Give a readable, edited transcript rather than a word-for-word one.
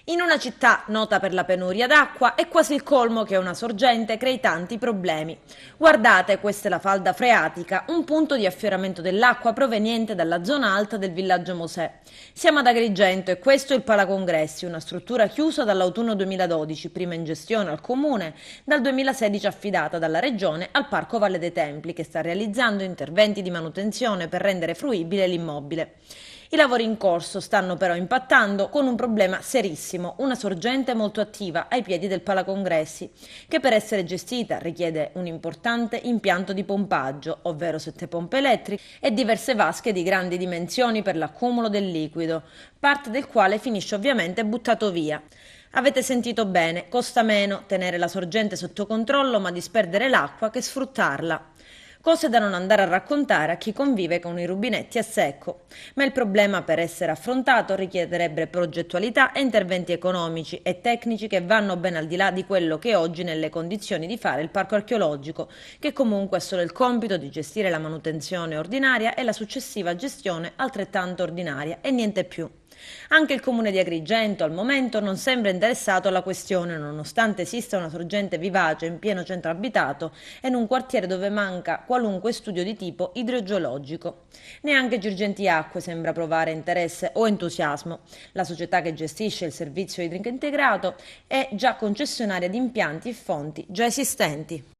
In una città nota per la penuria d'acqua è quasi il colmo che una sorgente crei tanti problemi. Guardate, questa è la falda freatica, un punto di affioramento dell'acqua proveniente dalla zona alta del villaggio Mosè. Siamo ad Agrigento e questo è il Palacongressi, una struttura chiusa dall'autunno 2012, prima in gestione al comune, dal 2016 affidata dalla regione al Parco Valle dei Templi, che sta realizzando interventi di manutenzione per rendere fruibile l'immobile. I lavori in corso stanno però impattando con un problema serissimo, una sorgente molto attiva ai piedi del Palacongressi, che per essere gestita richiede un importante impianto di pompaggio, ovvero 7 pompe elettriche e diverse vasche di grandi dimensioni per l'accumulo del liquido, parte del quale finisce ovviamente buttato via. Avete sentito bene, costa meno tenere la sorgente sotto controllo ma disperdere l'acqua che sfruttarla. Cose da non andare a raccontare a chi convive con i rubinetti a secco. Ma il problema, per essere affrontato, richiederebbe progettualità e interventi economici e tecnici che vanno ben al di là di quello che è oggi nelle condizioni di fare il parco archeologico, che comunque ha solo il compito di gestire la manutenzione ordinaria e la successiva gestione altrettanto ordinaria e niente più. Anche il comune di Agrigento al momento non sembra interessato alla questione, nonostante esista una sorgente vivace in pieno centro abitato e in un quartiere dove manca qualunque studio di tipo idrogeologico. Neanche Girgenti Acque sembra provare interesse o entusiasmo. La società che gestisce il servizio idrico integrato è già concessionaria di impianti e fonti già esistenti.